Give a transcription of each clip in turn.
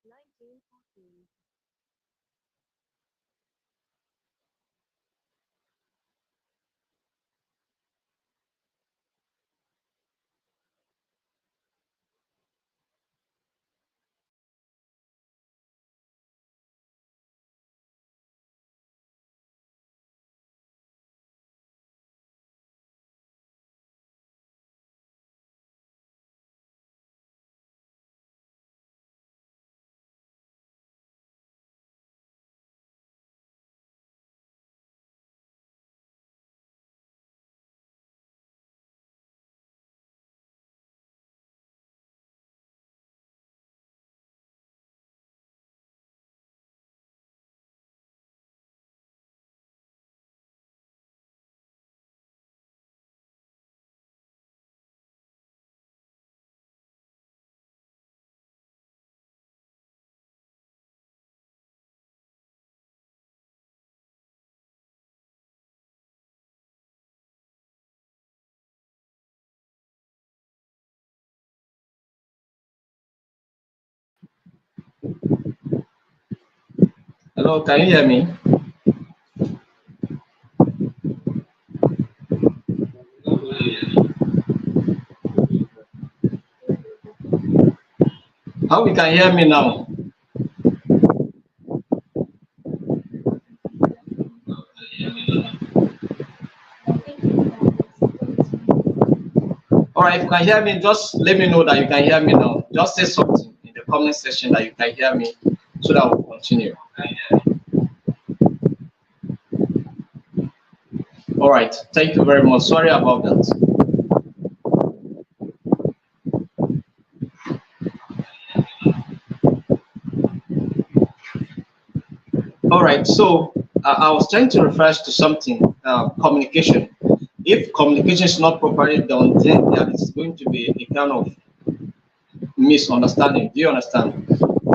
1914. Hello, can you hear me? How you can hear me now? All right, if you can hear me, just let me know that you can hear me now. Just say something in the comment section that you can hear me so that we'll continue. All right, thank you very much. Sorry about that. All right, so I was trying to refer to something, communication. If communication is not properly done, then there is going to be a kind of misunderstanding. Do you understand?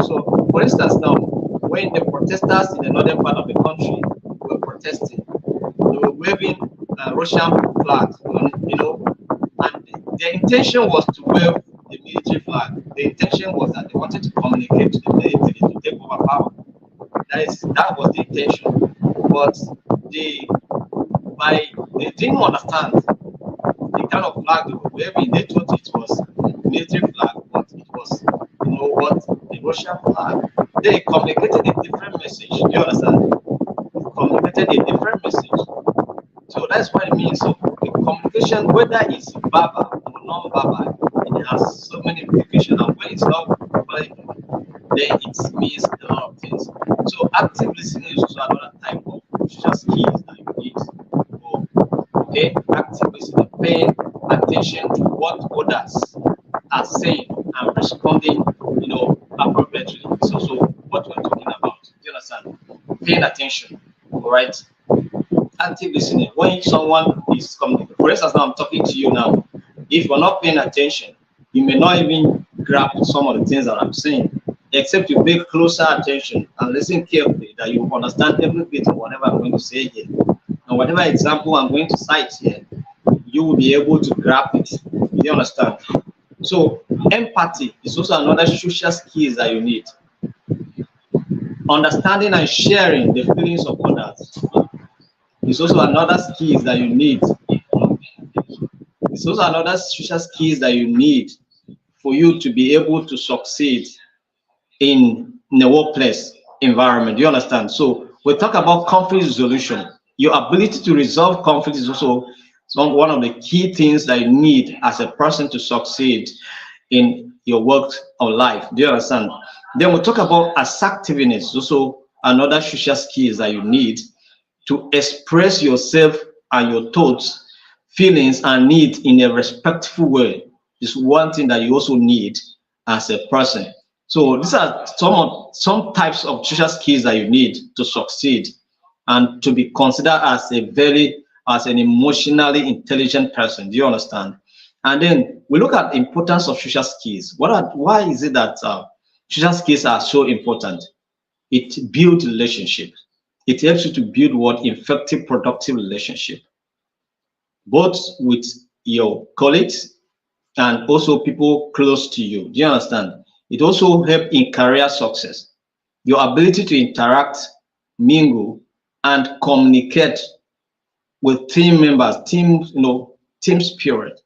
So, for instance, now, when the protesters in the northern part of the country were protesting, they were waving Russian flags, and their intention was to wave the military flag. The intention was that they wanted to communicate to the military to take over power. That was the intention, but they they didn't understand the kind of flag they were waving. They thought it was military flag, but it was, what, the Russian flag. They communicated a different message. Do you understand? They communicated a different message. So that's what it means. So the communication, whether it's verbal or non-verbal, it has so many implications. And when it's not verbal, then it means a lot of things. So active listening is also another type of social skills that you need. Okay, active listening, paying attention to what others are saying and responding, appropriately. It's also what we're talking about. Do you understand? Paying attention. All right. Active listening. When someone is coming, for instance, now I'm talking to you now. If you're not paying attention, you may not even grab some of the things that I'm saying, except you pay closer attention and listen carefully, that you understand every bit of whatever I'm going to say here. And whatever example I'm going to cite here, you will be able to grab it. You understand? So empathy is also another social skill that you need. Understanding and sharing the feelings of others is also another skill that you need. It's also another social skills that you need for you to be able to succeed in the workplace environment. Do you understand? So we talk about conflict resolution. Your ability to resolve conflict is also one of the key things that you need as a person to succeed in your work or life. Do you understand? Then we talk about assertiveness, also another social skills that you need to express yourself and your thoughts, feelings, and needs in a respectful way is one thing that you also need as a person. So these are some types of social skills that you need to succeed and to be considered as an emotionally intelligent person. Do you understand? And then we look at the importance of social skills. Why is it that social skills are so important? It builds relationships. It helps you to build what effective, productive relationship, both with your colleagues and also people close to you. Do you understand? It also helps in career success. Your ability to interact, mingle, and communicate with team members, team spirit,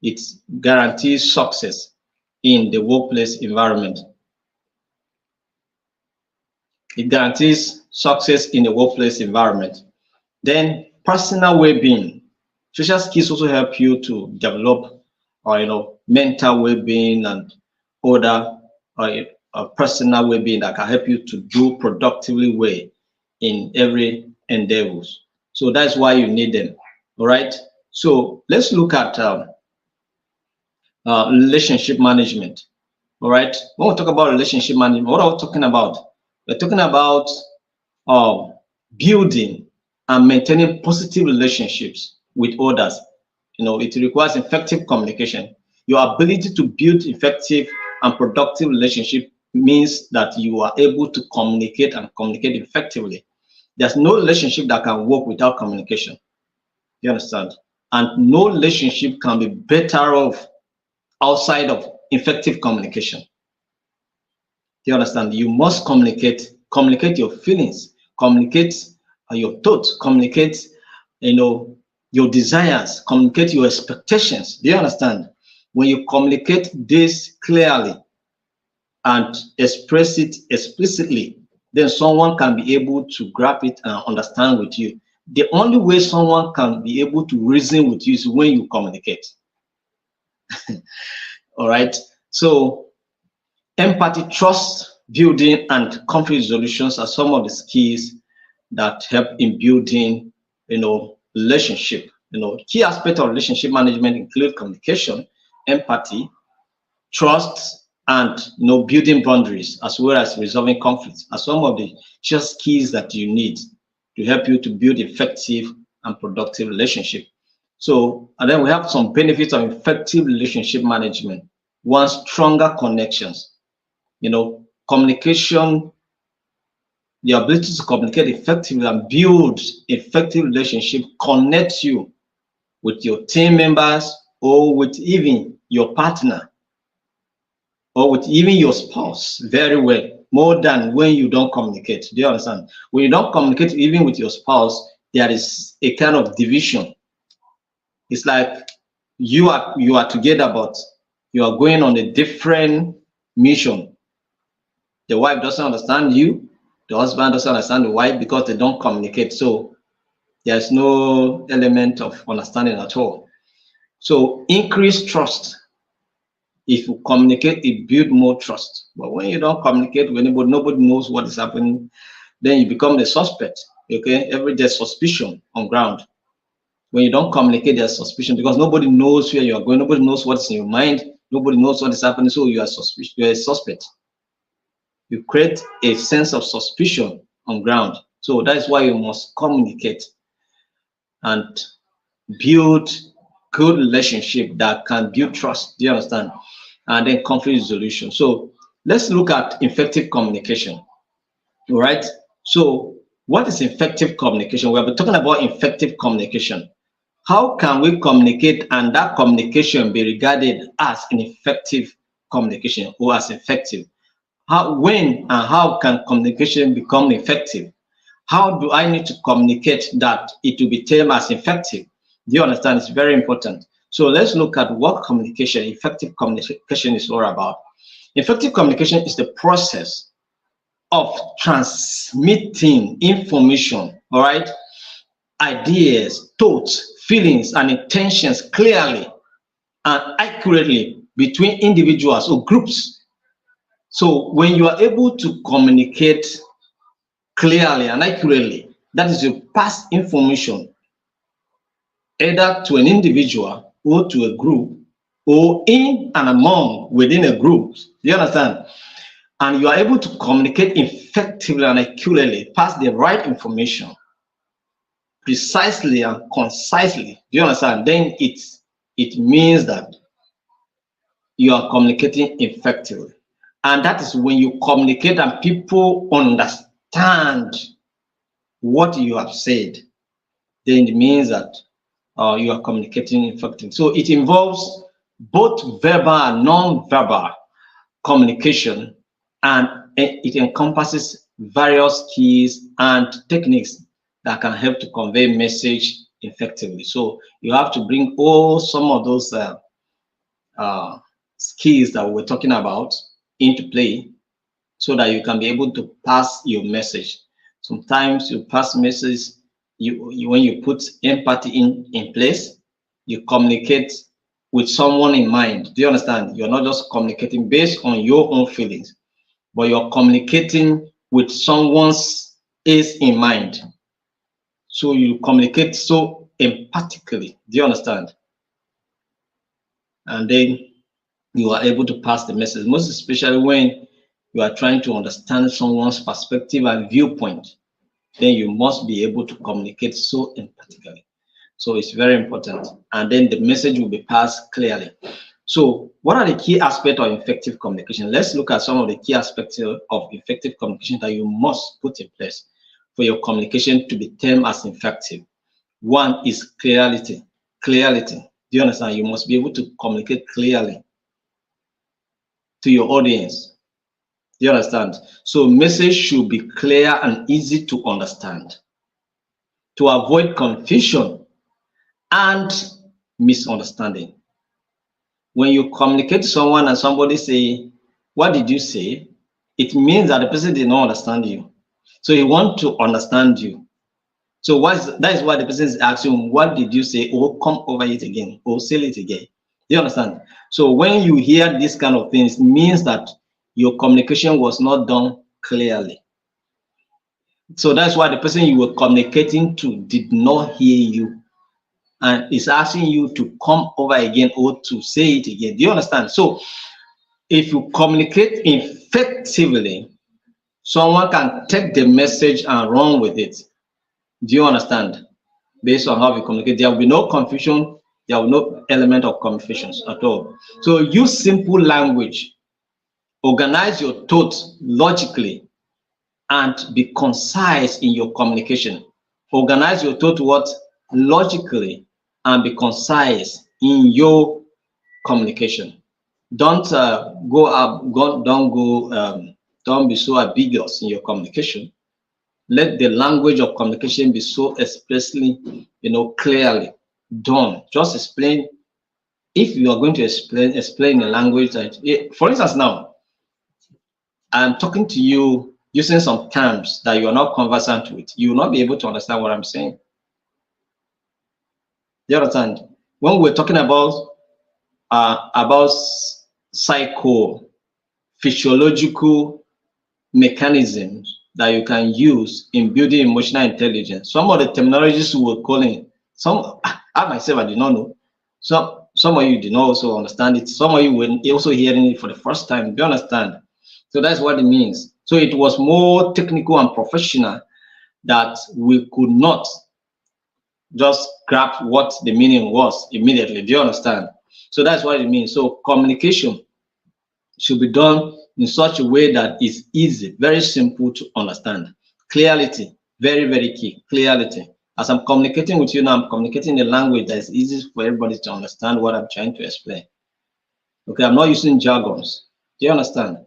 it guarantees success in the workplace environment. It guarantees success in the workplace environment. Then personal well-being. Social skills also help you to develop, mental well-being and other personal well-being that can help you to do productively well in every endeavors. So that's why you need them. All right. So let's look at relationship management. All right. When we talk about relationship management, what are we talking about? We're talking about building and maintaining positive relationships with others. It requires effective communication. Your ability to build effective and productive relationship means that you are able to communicate and communicate effectively. There's no relationship that can work without communication. You understand? And no relationship can be better off outside of effective communication. You understand? You must communicate your feelings, communicate your thoughts, communicate, your desires, communicate your expectations. Do you understand? When you communicate this clearly and express it explicitly, then someone can be able to grab it and understand with you. The only way someone can be able to reason with you is when you communicate. All right. So empathy, trust building, and conflict resolutions are some of the skills that help in building, relationship. Key aspects of relationship management include communication, empathy, trust, and building boundaries, as well as resolving conflicts, are some of the just keys that you need to help you to build effective and productive relationship. So, and then we have some benefits of effective relationship management. One, stronger connections. Communication, the ability to communicate effectively and build effective relationship connects you with your team members or with even your partner or with even your spouse very well, more than when you don't communicate. Do you understand? When you don't communicate even with your spouse, there is a kind of division. It's like you are together, but you are going on a different mission. The wife doesn't understand you, the husband doesn't understand the wife because they don't communicate. So there's no element of understanding at all. So increase trust. If you communicate, it builds more trust. But when you don't communicate with anybody, nobody knows what is happening, then you become a suspect. Okay, every day suspicion on ground. When you don't communicate, there's suspicion because nobody knows where you are going, nobody knows what's in your mind, nobody knows what is happening, so you are suspicious, you are a suspect. You create a sense of suspicion on ground. So that's why you must communicate and build good relationship that can build trust. Do you understand? And then conflict resolution. So let's look at effective communication. All right. So what is effective communication? We have been talking about effective communication. How can we communicate and that communication be regarded as an effective communication or as effective? When and how can communication become effective? How do I need to communicate that it will be termed as effective? Do you understand? It's very important. So let's look at what effective communication is all about. Effective communication is the process of transmitting information, all right, ideas, thoughts, feelings, and intentions clearly and accurately between individuals or groups. So when you are able to communicate clearly and accurately, that is, you pass information either to an individual or to a group or in and among within a group. Do you understand? And you are able to communicate effectively and accurately, pass the right information precisely and concisely. Do you understand? Then it means that you are communicating effectively. And that is when you communicate and people understand what you have said, then it means that you are communicating effectively. So it involves both verbal and non-verbal communication, and it encompasses various keys and techniques that can help to convey message effectively. So you have to bring all some of those skills that we're talking about into play so that you can be able to pass your message. Sometimes you pass message, when you put empathy in place, you communicate with someone in mind. Do you understand? You're not just communicating based on your own feelings, but you're communicating with someone's is in mind. So you communicate so empathically. Do you understand? And then you are able to pass the message, most especially when you are trying to understand someone's perspective and viewpoint. Then you must be able to communicate so empathically. So it's very important. And then the message will be passed clearly. So what are the key aspects of effective communication? Let's look at some of the key aspects of effective communication that you must put in place for your communication to be termed as effective. One is clarity. Clarity. Do you understand? You must be able to communicate clearly to your audience. Do you understand? So message should be clear and easy to understand to avoid confusion and misunderstanding. When you communicate to someone and somebody say, "What did you say?" It means that the person did not understand you. So he wants to understand you. So that is why the person is asking, "What did you say?" Or come over it again, or say it again. Do you understand? So when you hear this kind of things, it means that your communication was not done clearly. So that's why the person you were communicating to did not hear you and is asking you to come over again or to say it again. Do you understand? So if you communicate effectively, someone can take the message and run with it. Do you understand? Based on how we communicate, there will be no confusion, there will be no element of confusion at all. So use simple language, organize your thoughts logically, and be concise in your communication. Organize your thought logically and be concise in your communication. Don't don't be so ambiguous in your communication. Let the language of communication be so expressly, clearly done. Just explain. If you are going to explain the language that, for instance, now I'm talking to you using some terms that you are not conversant with, you will not be able to understand what I'm saying. You understand? When we're talking about psychophysiological mechanisms that you can use in building emotional intelligence, some of the terminologies we were calling, I myself I did not know. Some of you did not also understand it. Some of you were also hearing it for the first time. Do you understand? So that's what it means. So it was more technical and professional that we could not just grab what the meaning was immediately. Do you understand? So that's what it means. So communication should be done in such a way that is easy, very simple to understand. Clarity, very, very key. Clarity. As I'm communicating with you now, I'm communicating a language that is easy for everybody to understand what I'm trying to explain. Okay, I'm not using jargons. Do you understand?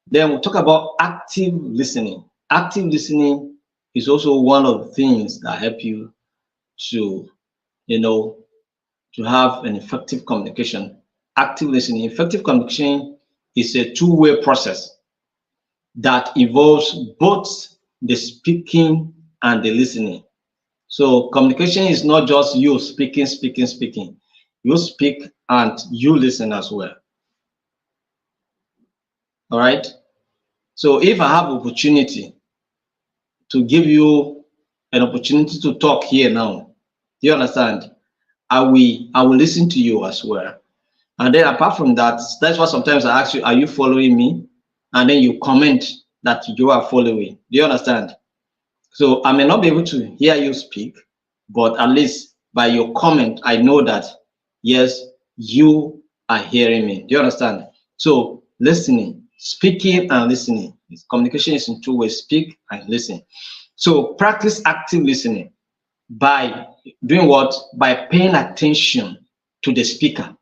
Then we'll talk about active listening. Active listening is also one of the things that help you to, to have an effective communication. Active listening. Effective communication is a two-way process that involves both the speaking and the listening. So communication is not just you speaking. You speak and you listen as well. All right. So if I have opportunity to give you an opportunity to talk here now, do you understand? I will listen to you as well. And then apart from that, that's why sometimes I ask you, are you following me? And then you comment that you are following. Do you understand? So I may not be able to hear you speak, but at least by your comment, I know that, yes, you are hearing me. Do you understand? So listening, speaking and listening. Communication is in two ways, speak and listen. So practice active listening by doing what? By paying attention to the speaker,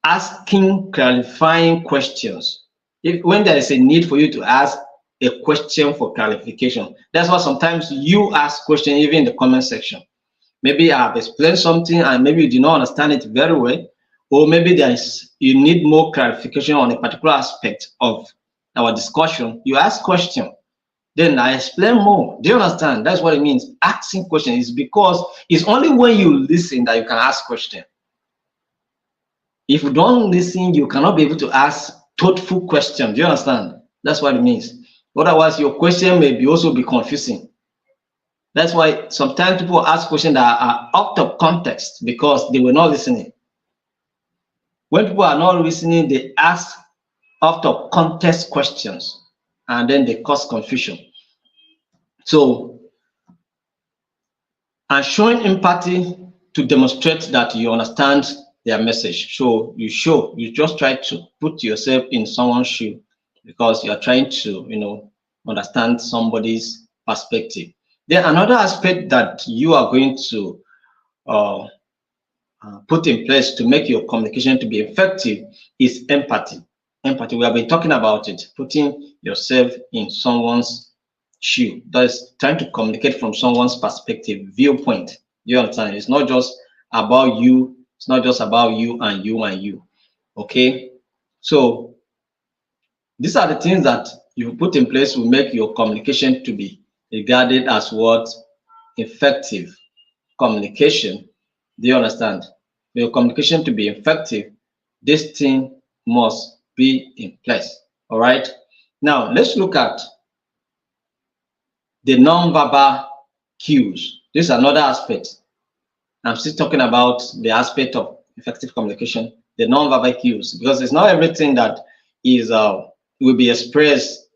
asking clarifying questions, If when there is a need for you to ask a question for clarification, that's why sometimes you ask question even in the comment section. Maybe I have explained something and maybe you do not understand it very well, or maybe you need more clarification on a particular aspect of our discussion. You ask question, then I explain more. Do you understand? That's what it means. Asking question is because it's only when you listen that you can ask question. If you don't listen, you cannot be able to ask thoughtful questions. Do you understand? That's what it means. Otherwise, your question may be also be confusing. That's why sometimes people ask questions that are out of context because they were not listening. When people are not listening, they ask out of context questions and then they cause confusion. So, and showing empathy to demonstrate that you understand their message. So you just try to put yourself in someone's shoe because you are trying to, understand somebody's perspective. Then another aspect that you are going to put in place to make your communication to be effective is empathy. Empathy, we have been talking about it, putting yourself in someone's shoe. That's trying to communicate from someone's perspective, viewpoint. You understand? It's not just about you. It's not just about you and you and you. Okay? So these are the things that you put in place will make your communication to be regarded as what? Effective communication. Do you understand? For your communication to be effective, this thing must be in place. All right. Now let's look at the non-verbal cues. This is another aspect. I'm still talking about the aspect of effective communication, the non-verbal cues, because it's not everything that is will be expressed,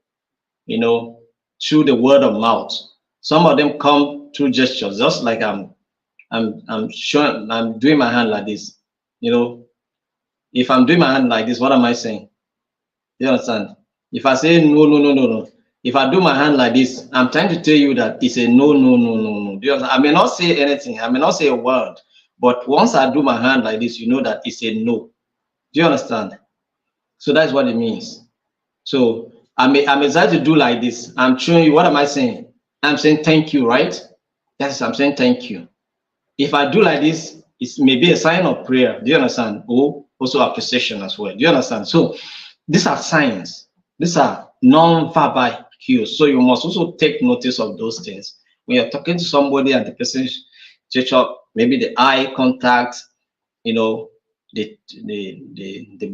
through the word of mouth. Some of them come through gestures, just like I'm showing, I'm doing my hand like this. If I'm doing my hand like this, what am I saying? You understand? If I say no, no, no, no, no. If I do my hand like this, I'm trying to tell you that it's a no, no, no, no, no. Do you understand? I may not say anything, I may not say a word, but once I do my hand like this, you know that it's a no. Do you understand? So that's what it means. So I'm excited to do like this. I'm showing you, what am I saying? I'm saying thank you, right? Yes, I'm saying thank you. If I do like this, it may be a sign of prayer. Do you understand? Or also appreciation as well. Do you understand? So these are signs. These are non-verbal cues. So you must also take notice of those things. When you're talking to somebody and the person gesture, maybe the eye contact, the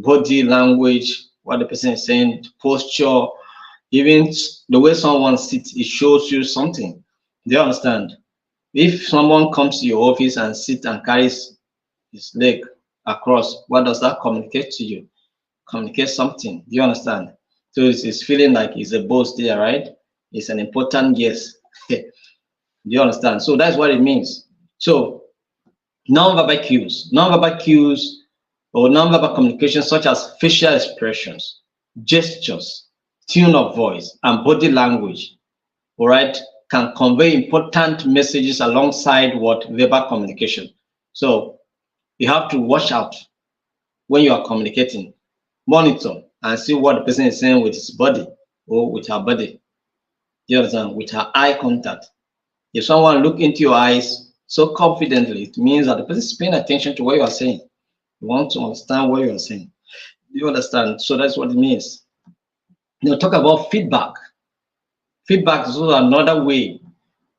body language, what the person is saying, the posture, even the way someone sits, it shows you something. Do you understand? If someone comes to your office and sits and carries his leg across, what does that communicate to you? Communicate something. Do you understand? So it's feeling like it's a boss there, right? It's an important yes. Do you understand? So that's what it means. So non-verbal cues or non-verbal communication, such as facial expressions, gestures, tone of voice, and body language, all right, can convey important messages alongside what verbal communication. So you have to watch out when you are communicating. Monitor and see what the person is saying with his body or with her body. You understand? With her eye contact. If someone look into your eyes so confidently, it means that the person is paying attention to what you are saying. You want to understand what you are saying. You understand? So that's what it means. Now talk about feedback. Feedback is also another way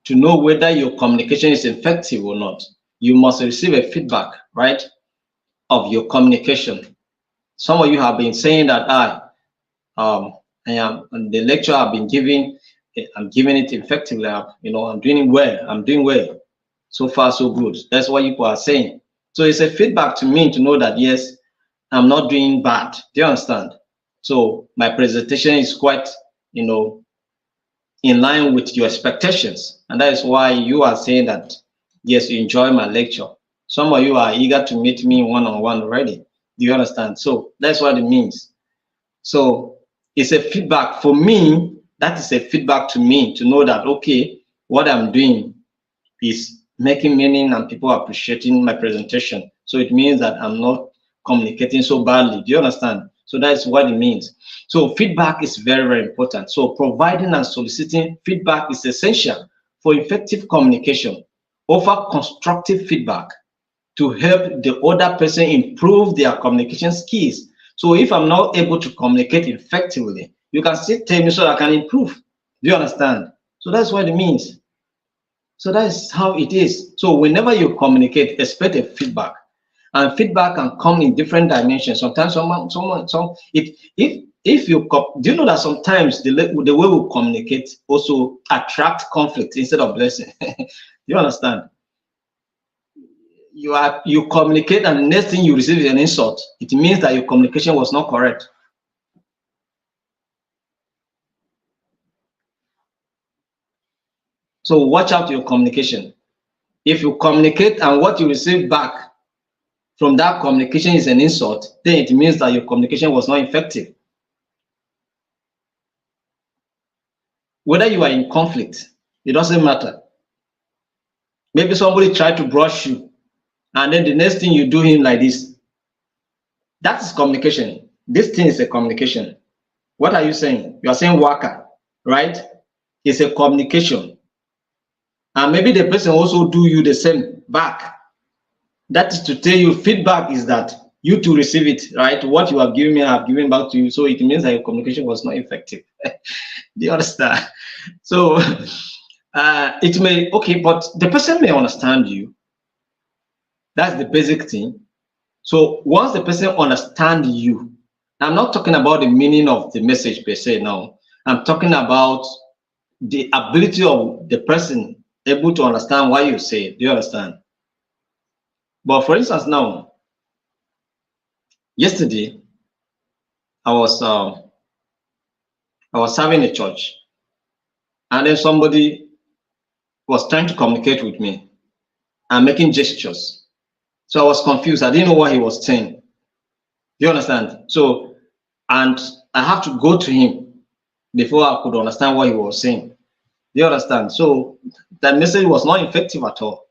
to know whether your communication is effective or not. You must receive a feedback, right, of your communication. Some of you have been saying that the lecture I've been giving, I'm giving it effectively. I'm doing well. I'm doing well. So far, so good. That's what people are saying. So it's a feedback to me to know that yes, I'm not doing bad. Do you understand? So my presentation is quite, in line with your expectations, and that is why you are saying that yes, you enjoy my lecture. Some of you are eager to meet me one-on-one already. Do you understand? So that's what it means. So it's a feedback for me. That is a feedback to me to know that, okay, what I'm doing is making meaning and people are appreciating my presentation. So it means that I'm not communicating so badly. Do you understand? So that's what it means. So feedback is very, very important. So providing and soliciting feedback is essential for effective communication. Offer constructive feedback to help the other person improve their communication skills. So if I'm not able to communicate effectively, you can still tell me so I can improve. Do you understand? So that's what it means. So that's how it is. So whenever you communicate, expect a feedback. And feedback can come in different dimensions. Sometimes if you do you know that sometimes the way we communicate also attract conflict instead of blessing. You understand? You communicate and the next thing you receive is an insult. It means that your communication was not correct. So watch out your communication. If you communicate and what you receive back from that communication is an insult, then it means that your communication was not effective. Whether you are in conflict, it doesn't matter. Maybe somebody tried to brush you, and then the next thing you do him like this. That is communication. This thing is a communication. What are you saying? You are saying waka, right? It's a communication. And maybe the person also do you the same back. That is to tell you feedback is that you to receive it, right? What you have given me, I have given back to you. So it means that your communication was not effective. Do you understand? So it may, okay, but the person may understand you. That's the basic thing. So once the person understands you, I'm not talking about the meaning of the message per se now. I'm talking about the ability of the person able to understand what you say. Do you understand? But for instance, now, yesterday, I was serving a church, and then somebody was trying to communicate with me and making gestures. So I was confused. I didn't know what he was saying. Do you understand? So, and I have to go to him before I could understand what he was saying. Do you understand? So that message was not effective at all.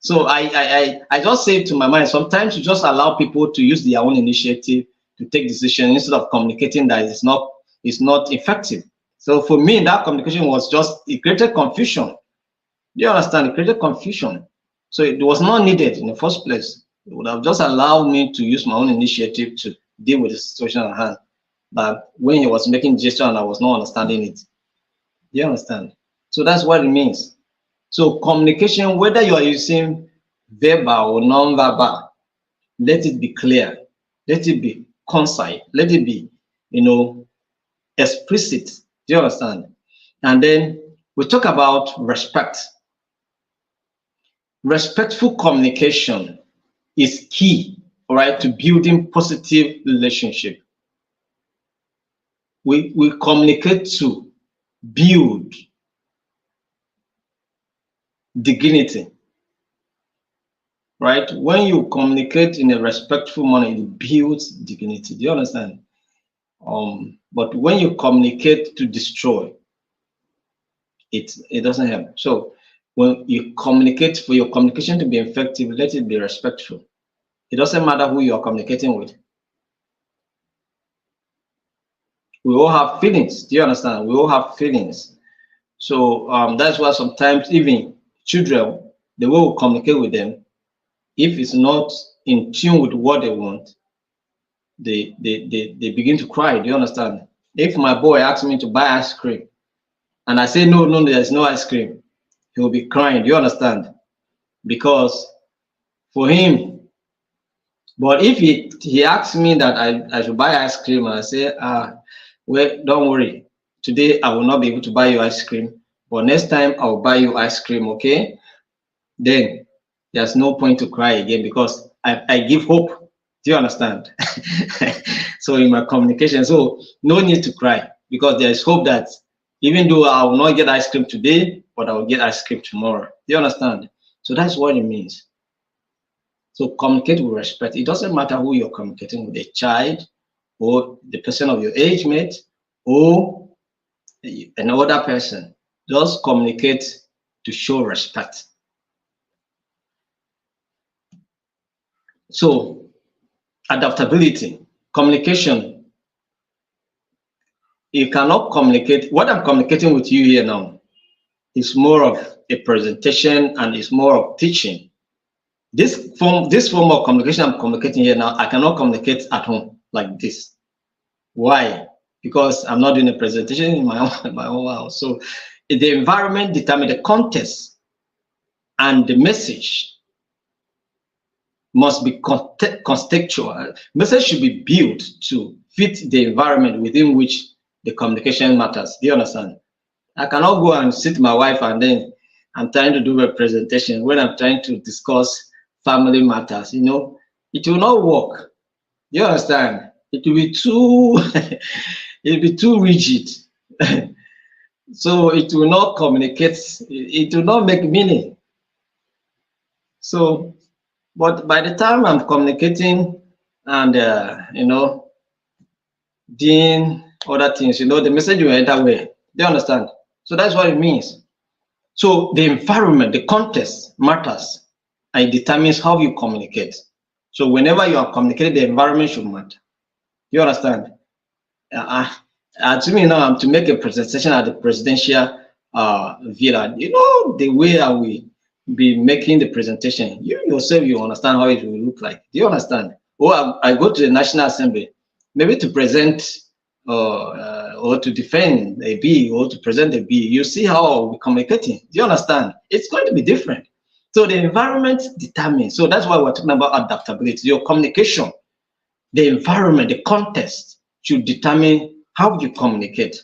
So I just say to my mind, sometimes you just allow people to use their own initiative to take decisions instead of communicating that it's not effective. So for me, that communication was just, it created confusion. Do you understand? It created confusion. So it was not needed in the first place. It would have just allowed me to use my own initiative to deal with the situation at hand. But when he was making gesture and I was not understanding it. Do you understand? So that's what it means. So communication, whether you are using verbal or non-verbal, let it be clear, let it be concise, let it be, explicit. Do you understand? And then we talk about respect. Respectful communication is key, all right, to building positive relationship. We communicate to build dignity, right? When you communicate in a respectful manner, it builds dignity. Do you understand? But when you communicate to destroy, it doesn't help. So when you communicate, for your communication to be effective, let it be respectful. It doesn't matter who you are communicating with. We all have feelings. Do you understand? We all have feelings. So that's why sometimes even children, the way we communicate with them, if it's not in tune with what they want, they begin to cry. Do you understand? If my boy asks me to buy ice cream and I say no, there's no ice cream, he will be crying. Do you understand? Because for him, but if he asks me that I should buy ice cream and I say, well, don't worry, today I will not be able to buy you ice cream, but next time I will buy you ice cream, okay? Then there's no point to cry again because I give hope. Do you understand? So in my communication, so no need to cry because there is hope that even though I will not get ice cream today, but I will get ice cream tomorrow. Do you understand? So that's what it means. So communicate with respect. It doesn't matter who you're communicating with, a child or the person of your age mate or another person. Just communicate to show respect. So adaptability, communication You cannot communicate. What I'm communicating with you here now is more of a presentation and it's more of teaching. This form of communication I'm communicating here now, I cannot communicate at home like this. Why? Because I'm not doing a presentation in my own house. So the environment determines the context, and the message must be contextual. Message should be built to fit the environment within which the communication matters. Do you understand? I cannot go and sit my wife and then I'm trying to do a presentation when I'm trying to discuss family matters. You know, it will not work. Do you understand? It will be too it'll be too rigid. So it will not communicate, it will not make meaning. So, but by the time I'm communicating and you know, doing other things, you know, the message will enter where. Do you understand? So that's what it means. So the environment, the context matters, and it determines how you communicate. So whenever you are communicating, the environment should matter. You understand? To me now, I'm to make a presentation at the presidential villa. You know, the way I will be making the presentation, you yourself, you understand how it will look like. Do you understand? Or I go to the National Assembly, maybe to present or to defend a bill or to present a bill. You see how we're communicating. Do you understand? It's going to be different. So the environment determines. So that's why we're talking about adaptability. Your communication, the environment, the context should determine how you communicate.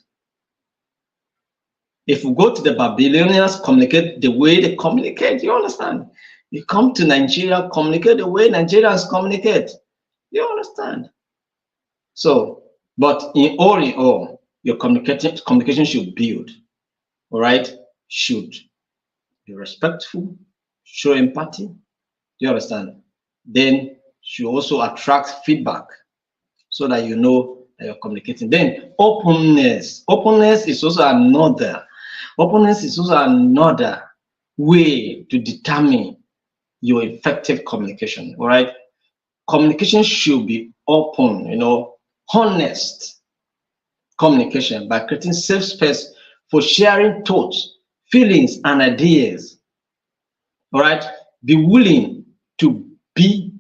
If we go to the Babylonians, communicate the way they communicate, you understand? You come to Nigeria, communicate the way Nigerians communicate. You understand? So, but in all, your communication should build, all right? Should be respectful, show empathy. Do you understand? Then should also attract feedback so that you know that you're communicating. Then openness. Openness is also another way to determine your effective communication. All right. Communication should be open, you know, honest communication by creating safe space for sharing thoughts, feelings, and ideas. All right. Be willing to be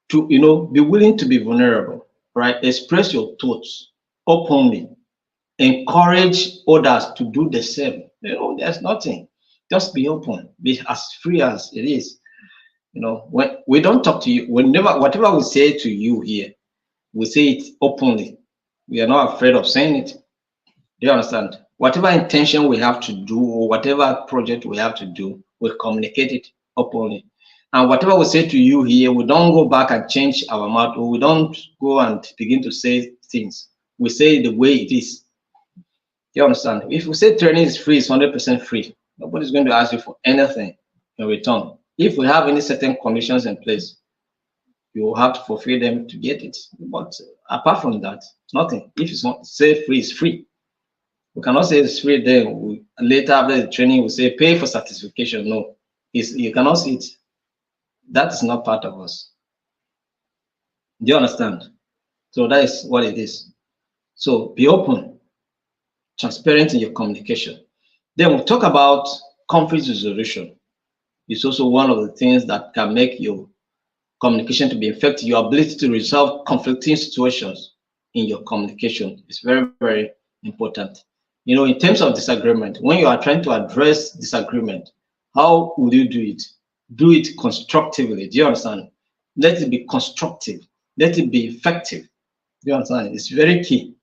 vulnerable. Right. Express your thoughts openly. Encourage others to do the same. You know, there's nothing. Just be open. Be as free as it is. You know, when we don't talk to you, whatever we say to you here, we say it openly. We are not afraid of saying it. Do you understand? Whatever intention we have to do or whatever project we have to do, we communicate it openly. And whatever we say to you here, we don't go back and change our mouth, or we don't go and begin to say things. We say it the way it is. You understand? If we say training is free, it's 100% free. Nobody's going to ask you for anything in return. If we have any certain conditions in place, you will have to fulfill them to get it. But apart from that, nothing. If it's not say free, it's free. We cannot say it's free. Then later after the training, we say pay for certification. No, you cannot see it. That is not part of us. Do you understand? So that is what it is. So be open, transparent in your communication. Then we'll talk about conflict resolution. It's also one of the things that can make your communication to be effective. Your ability to resolve conflicting situations in your communication is very, very important. You know, in terms of disagreement, when you are trying to address disagreement, how will you do it? Do it constructively. Do you understand? Let it be constructive. Let it be effective. Do you understand? It's very key.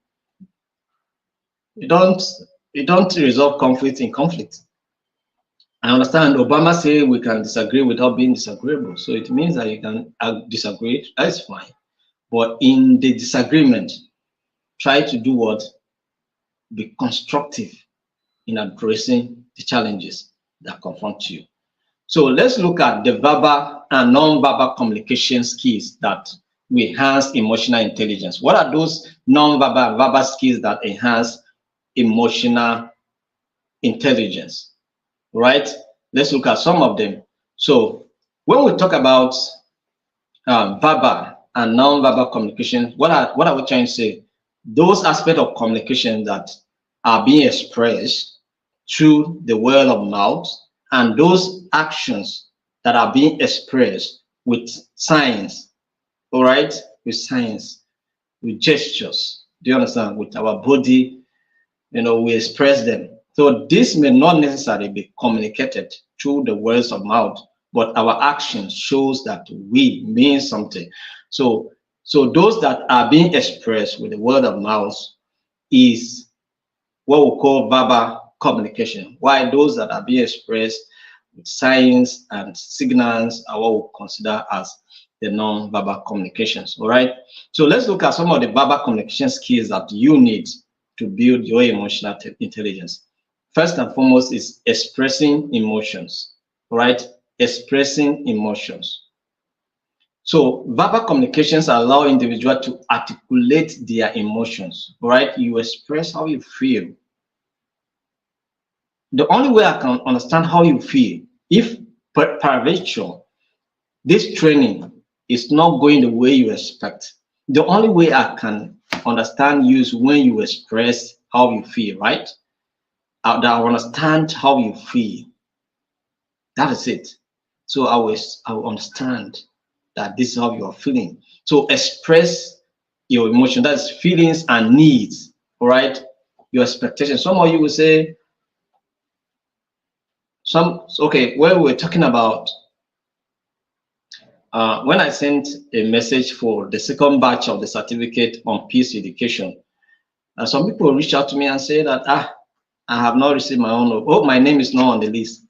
You don't resolve conflict in conflict. I understand Obama say we can disagree without being disagreeable. So it means that you can disagree. That's fine. But in the disagreement, try to do what? Be constructive in addressing the challenges that confront you. So let's look at the verbal and non-verbal communication skills that will enhance emotional intelligence. What are those non-verbal and verbal skills that enhance emotional intelligence? Right? Let's look at some of them. So when we talk about verbal and non-verbal communication, what are we trying to say? those aspects of communication that are being expressed through the word of mouth, and those actions that are being expressed with signs, all right, with signs, with gestures. Do you understand? With our body, we express them. So this may not necessarily be communicated through the words of mouth, but our action shows that we mean something. So those that are being expressed with the word of mouth is what we call verbal communication, while those that are being expressed with signs and signals are what we consider as the non-verbal communications. All right. So let's look at some of the verbal communication skills that you need to build your emotional intelligence. First and foremost is expressing emotions. All right. Expressing emotions. So verbal communications allow individuals to articulate their emotions. All right. You express how you feel. The only way I can understand how you feel, if peradventure this training is not going the way you expect, the only way I can understand you is when you express how you feel, right? That I understand how you feel. That is it. So I will understand that this is how you are feeling. So express your emotion, that's feelings and needs, all right? Your expectations. Some of you will say, okay, when we're talking about when I sent a message for the second batch of the certificate on peace education, some people reached out to me and say that I have not received my own. Oh, my name is not on the list.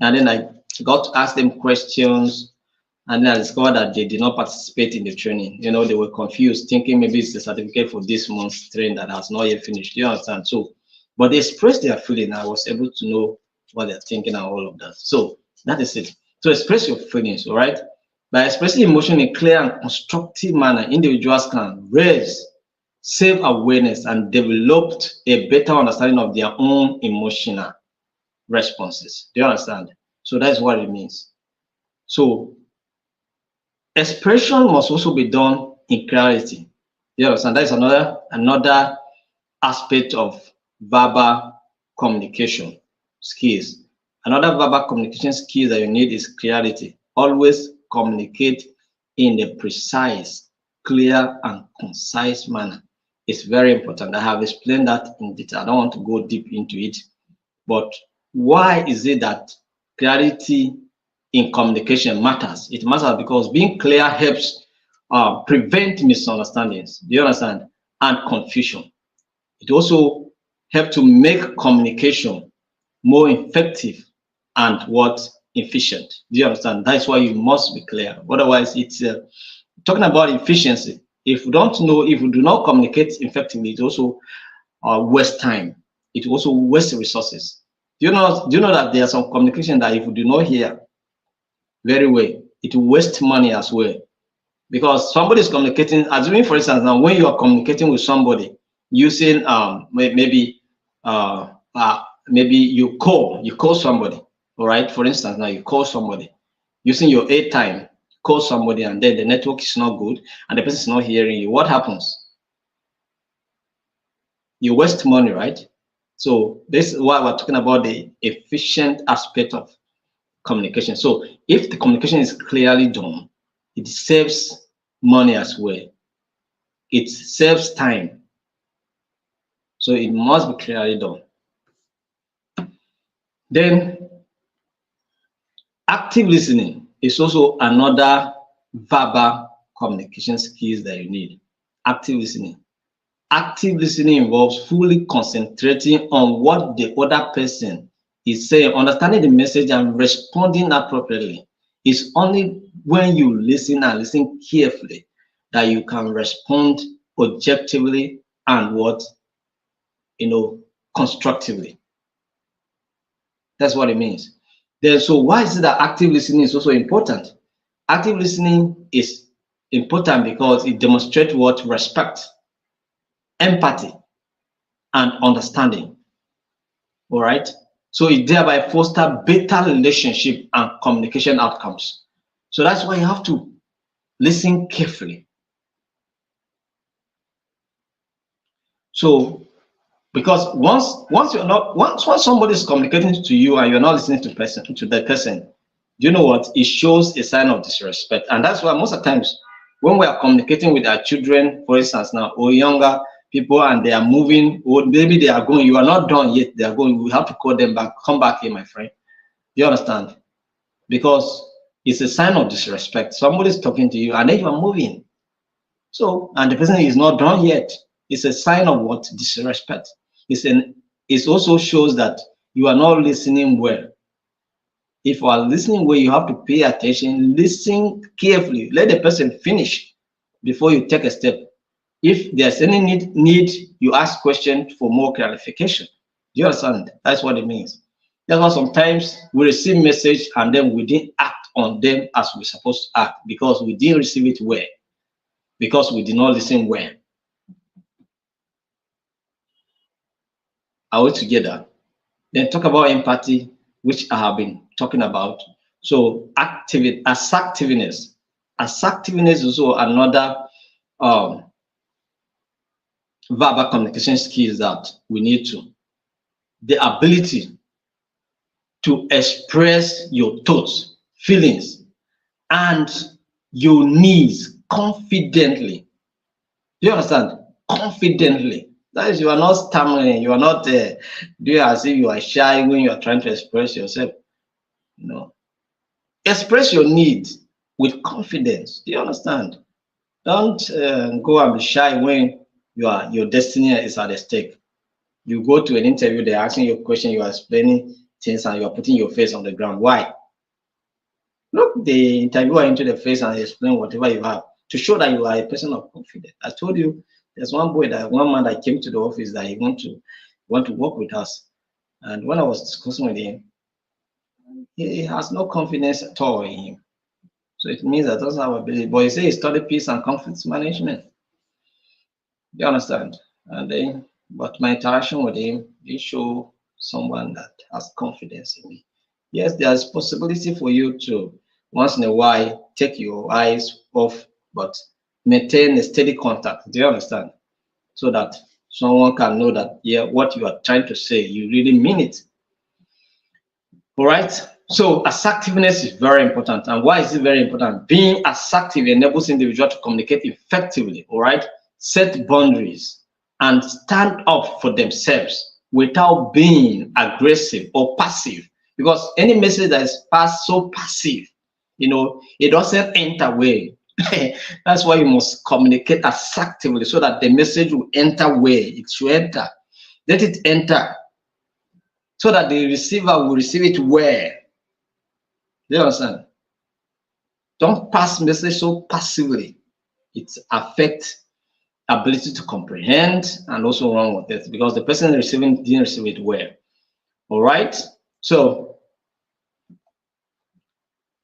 And then I got to ask them questions, and then I discovered that they did not participate in the training. They were confused, thinking maybe it's the certificate for this month's training that has not yet finished. Do you understand? So, but they expressed their feeling. I was able to know what they're thinking and all of that. So that is it. So express your feelings, all right? By expressing emotion in a clear and constructive manner, individuals can raise self-awareness and develop a better understanding of their own emotional responses. Do you understand? So that's what it means. So expression must also be done in clarity. You understand? That is another aspect of verbal communication skills. Another verbal communication skill that you need is clarity. Always communicate in a precise, clear, and concise manner. It's very important. I have explained that in detail. I don't want to go deep into it. But why is it that clarity in communication matters? It matters because being clear helps prevent misunderstandings. Do you understand? And confusion. It also helps to make communication more effective and efficient. Do you understand? That's why you must be clear. Otherwise, it's talking about efficiency. If you do not communicate effectively, it also waste time. It also wastes resources. Do you know that there are some communication that if you do not hear very well, it will waste money as well? Because somebody is communicating, assuming for instance, now when you are communicating with somebody using maybe you call somebody, all right? For instance, now you call somebody using your airtime, call somebody, and then the network is not good and the person is not hearing you. What happens? You waste money, right? So this is why we're talking about the efficient aspect of communication. So if the communication is clearly done, it saves money as well. It saves time. So it must be clearly done. Then active listening is also another verbal communication skills that you need. Active listening. Active listening involves fully concentrating on what the other person is saying, understanding the message and responding appropriately. It's only when you listen and listen carefully that you can respond objectively and constructively. That's what it means. Then, so why is it that active listening is also important? Active listening is important because it demonstrates what? Respect, empathy, and understanding. All right. So it thereby fosters better relationship and communication outcomes. So that's why you have to listen carefully. So because once you're not once somebody is communicating to you and you're not listening to the person, you know what? It shows a sign of disrespect. And that's why most of the times when we are communicating with our children, for instance, now, or younger people, and they are moving, or maybe they are going, you are not done yet, they are going, we have to call them back, come back here, my friend. You understand? Because it's a sign of disrespect. Somebody's talking to you and then you are moving. So, and the person is not done yet. It's a sign of what? Disrespect. It also shows that you are not listening well. If you are listening well, you have to pay attention, listen carefully, let the person finish before you take a step. If there's any need, you ask questions for more clarification. Do you understand? That's what it means. That's why sometimes we receive message and then we didn't act on them as we're supposed to act because we didn't receive it well, because we did not listen well. Are we together? Then talk about empathy, which I have been talking about. So assertiveness. Assertiveness is also another verbal communication skills that we need to. The ability to express your thoughts, feelings, and your needs confidently. Do you understand? Confidently. That is, you are not stammering, you are not doing as if you are shy when you are trying to express yourself. No. Express your needs with confidence. Do you understand? Don't go and be shy when your destiny is at stake. You go to an interview, they're asking you a question, you are explaining things, and you are putting your face on the ground. Why? Look the interviewer into the face and explain whatever you have to show that you are a person of confidence. I told you, there's one man that came to the office that he want to work with us, and when I was discussing with him, he has no confidence at all in him. So it means that doesn't have ability. But he said he studied peace and conflict management. You understand? And then, but my interaction with him did show someone that has confidence in me. Yes, there's possibility for you to once in a while take your eyes off, but maintain a steady contact. Do you understand? So that someone can know that, yeah, what you are trying to say, you really mean it. All right. So assertiveness is very important. And why is it very important? Being assertive enables individuals to communicate effectively. All right. Set boundaries and stand up for themselves without being aggressive or passive. Because any message that is passed so passive, it doesn't enter well. That's why you must communicate assertively so that the message will enter well. It should enter. Let it enter so that the receiver will receive it well. Do you understand? Don't pass message so passively. It affects ability to comprehend and also run with it because the person receiving didn't receive it well. All right. So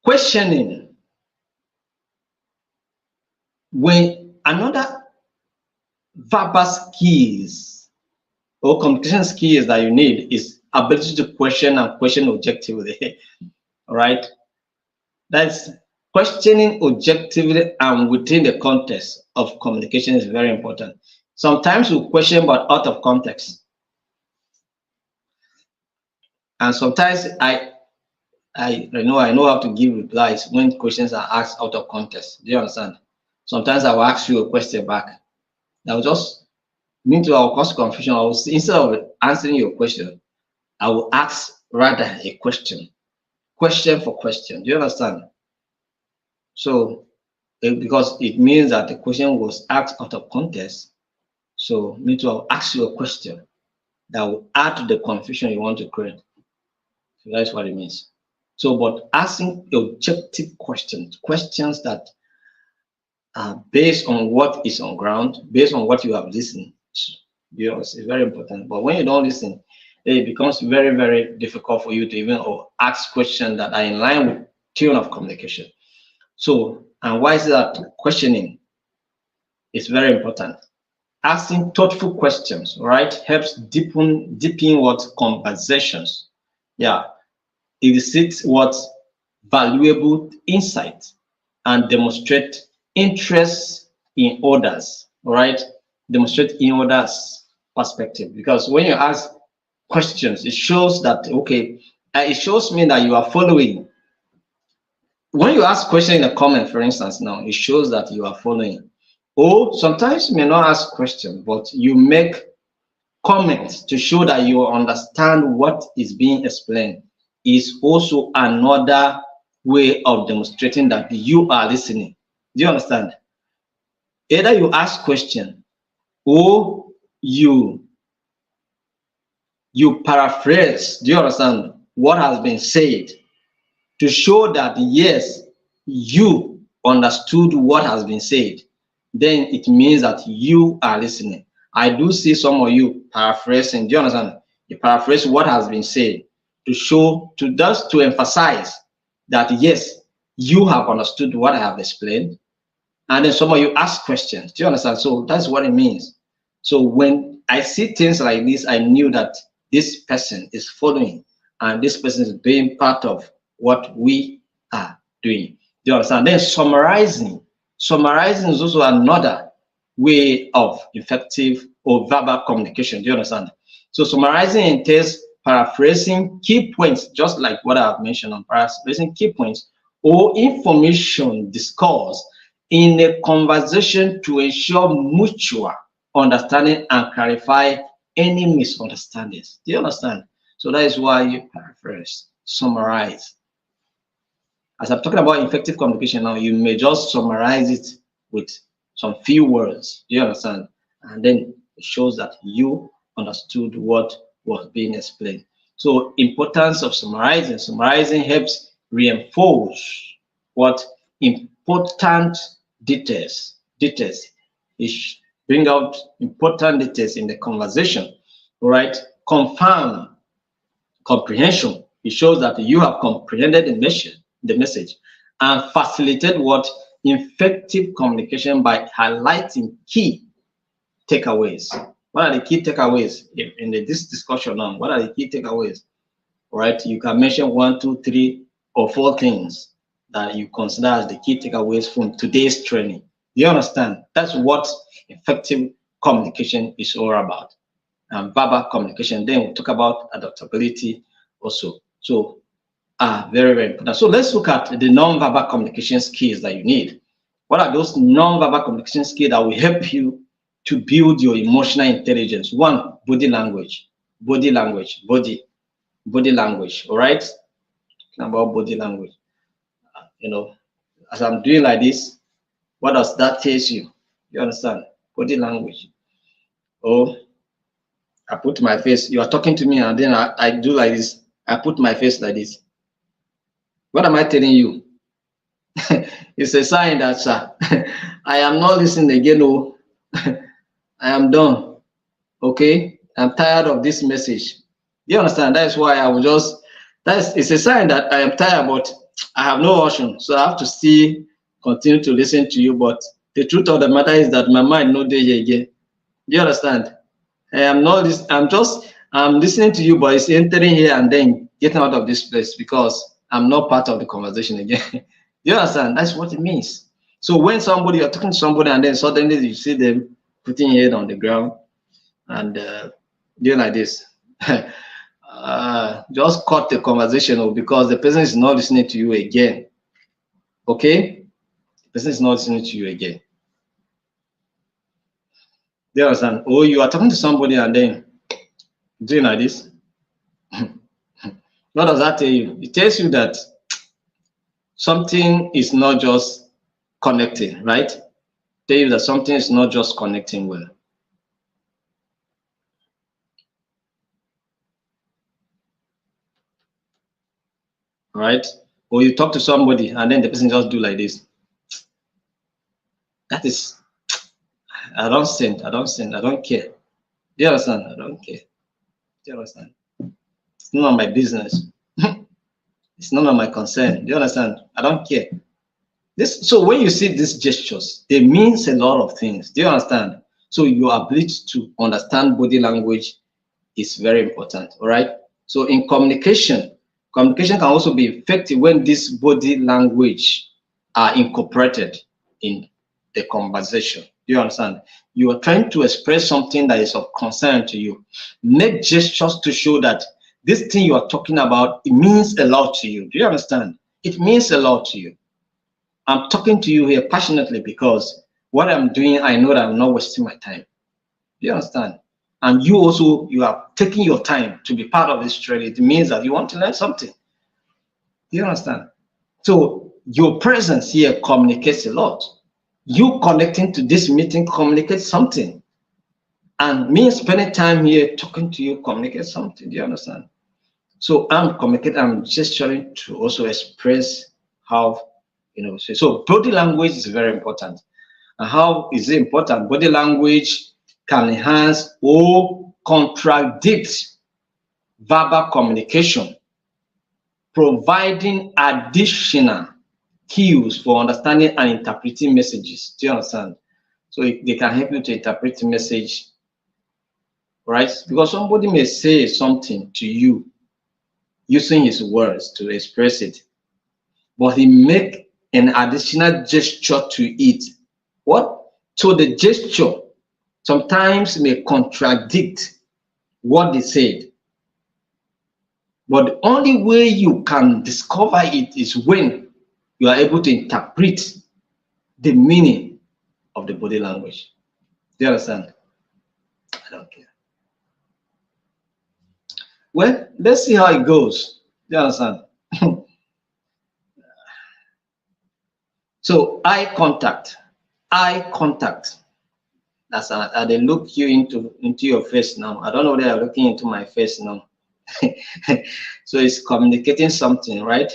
questioning. When another verbal skills or communication skills that you need is ability to question and question objectively. All right. That's questioning objectively and within the context of communication is very important. Sometimes we question but out of context. And sometimes I know how to give replies when questions are asked out of context. Do you understand? Sometimes I will ask you a question back. I will just mean to our cause confusion. I will, instead of answering your question, I will ask rather a question for question. Do you understand? So because it means that the question was asked out of context, so me too, I'll ask you a question that will add to the confusion you want to create. So that's what it means. So, but asking objective questions that are based on what is on ground, based on what you have listened to, it's very important. But when you don't listen, it becomes very, very difficult for you to even ask questions that are in line with tune of communication. So, and why is that questioning is very important? Asking thoughtful questions, right, helps deepen what conversations. Yeah, it elicits what valuable insight and demonstrate interest in others. All right, demonstrate in others. perspective, because when you ask questions, it shows that, okay, it shows me that you are following. When you ask question in a comment, for instance, now it shows that you are following. Or sometimes you may not ask question, but you make comments to show that you understand what is being explained. Is also another way of demonstrating that you are listening. Do you understand? Either you ask question or you paraphrase. Do you understand what has been said, to show that yes, you understood what has been said? Then it means that you are listening. I do see some of you paraphrasing. Do you understand? You paraphrase what has been said to show, to just to emphasize that yes, you have understood what I have explained. And then some of you ask questions. Do you understand? So that's what it means. So when I see things like this, I knew that this person is following and this person is being part of what we are doing. Do you understand? Then summarizing. Summarizing is also another way of effective or verbal communication. Do you understand? So summarizing entails paraphrasing key points, just like what I've mentioned on paraphrasing key points or information discussed in a conversation to ensure mutual understanding and clarify any misunderstandings. Do you understand? So that is why you paraphrase, summarize. As I'm talking about effective communication now, you may just summarize it with some few words. Do you understand? And then it shows that you understood what was being explained. So importance of summarizing. Summarizing helps reinforce what important details. It bring out important details in the conversation. All right. Confirm comprehension. It shows that you have comprehended the message, and facilitate what effective communication by highlighting key takeaways. What are the key takeaways in this discussion now? What are the key takeaways? All right. You can mention 1, 2, 3, or 4 things that you consider as the key takeaways from today's training. Do you understand? That's what effective communication is all about. And verbal communication. Then we'll talk about adaptability also. So very, very important. So let's look at the non-verbal communication skills that you need. What are those non-verbal communication skills that will help you to build your emotional intelligence? 1, body language. Body language. Body language. All right. Talking about body language. You know, as I'm doing like this, what does that tell you? You understand? Body language. Oh, I put my face. You are talking to me, and then I do like this. I put my face like this. What am I telling you? It's a sign that I am not listening again. Oh, I am done. Okay, I'm tired of this message. You understand? That's why I will just. It's a sign that I am tired, but I have no option. So I have to still continue to listen to you. But the truth of the matter is that my mind no day here again. Do you understand? I am not. I'm listening to you, but it's entering here and then getting out of this place because I'm not part of the conversation again. You understand? That's what it means. So when you're talking to somebody and then suddenly you see them putting your head on the ground and doing like this, just cut the conversation because the person is not listening to you again. Okay? The person is not listening to you again. Do you understand? Or you are talking to somebody and then doing like this. What does that tell you? It tells you that something is not just connecting, right? Tell you that something is not just connecting well. Right? Or you talk to somebody and then the person just do like this. That is, I don't care. Do you understand? I don't care. Do you understand? It's none of my business. It's none of my concern. Do you understand? I don't care. So when you see these gestures, they means a lot of things. Do you understand? So your ability to understand body language is very important. All right. So in communication can also be effective when this body language are incorporated in the conversation. Do you understand? You are trying to express something that is of concern to you. Make gestures to show that this thing you are talking about, it means a lot to you. Do you understand? It means a lot to you. I'm talking to you here passionately because what I'm doing, I know that I'm not wasting my time. Do you understand? And you also, you are taking your time to be part of this training. It means that you want to learn something. Do you understand? So your presence here communicates a lot. You connecting to this meeting communicates something. And me spending time here talking to you communicates something. Do you understand? So I'm communicating, I'm gesturing to also express how, so body language is very important. And how is it important? Body language can enhance or contradict verbal communication, providing additional cues for understanding and interpreting messages. Do you understand? So they can help you to interpret the message, right? Because somebody may say something to you using his words to express it, but he make an additional gesture to it. What? So the gesture sometimes may contradict what they said. But the only way you can discover it is when you are able to interpret the meaning of the body language. Do you understand? I don't care. Well, let's see how it goes. Do you understand? So eye contact. Eye contact. That's how they look you into your face now. I don't know they are looking into my face now. So it's communicating something, right?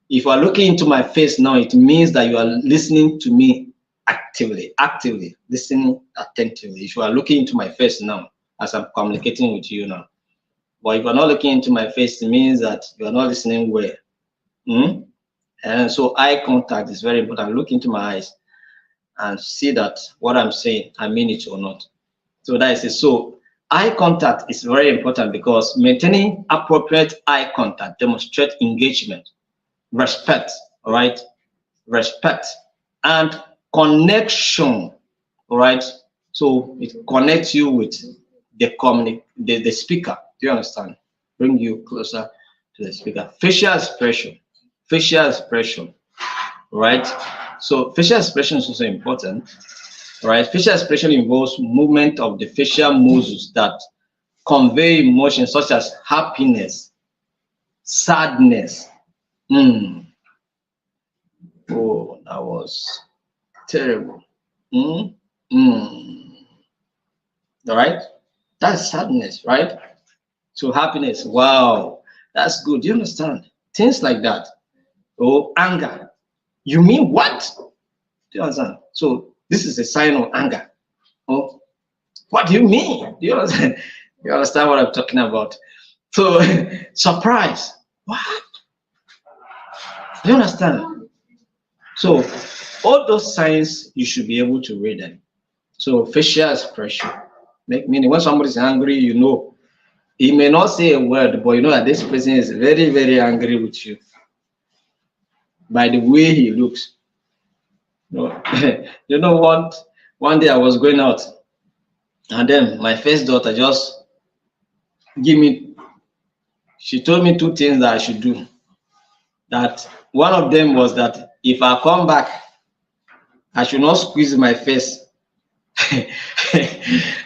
If you are looking into my face now, it means that you are listening to me actively listening attentively. If you are looking into my face now, as I'm communicating with you now, but if you're not looking into my face, it means that you are not listening well. And so eye contact is very important. Look into my eyes and see that what I'm saying, I mean it or not. So that is it. So eye contact is very important because maintaining appropriate eye contact demonstrates engagement, respect, all right? Respect and connection, all right? So it connects you with the speaker. Do you understand? Bring you closer to the speaker. Facial expression, right? So facial expression is also important, right? Facial expression involves movement of the facial muscles that convey emotions such as happiness, sadness. Oh, that was terrible. All right, that's sadness, right? So happiness, wow, that's good. Do you understand? Things like that. Oh, anger. You mean what? Do you understand? So this is a sign of anger. Oh, what do you mean? Do you understand? You understand what I'm talking about? So surprise. What? Do you understand? So all those signs you should be able to read them. So facial expression, meaning when somebody is angry, you know, he may not say a word, but you know that this person is very, very angry with you by the way he looks. You know what? One day I was going out, and then my first daughter just she told me two things that I should do. That one of them was that if I come back, I should not squeeze my face.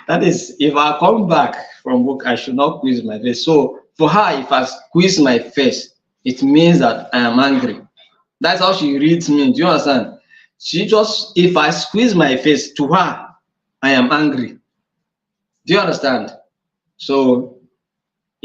That is, if I come back from work, I should not squeeze my face. So for her, if I squeeze my face, it means that I am angry. That's how she reads me. Do you understand? She just, if I squeeze my face, to her, I am angry. Do you understand? So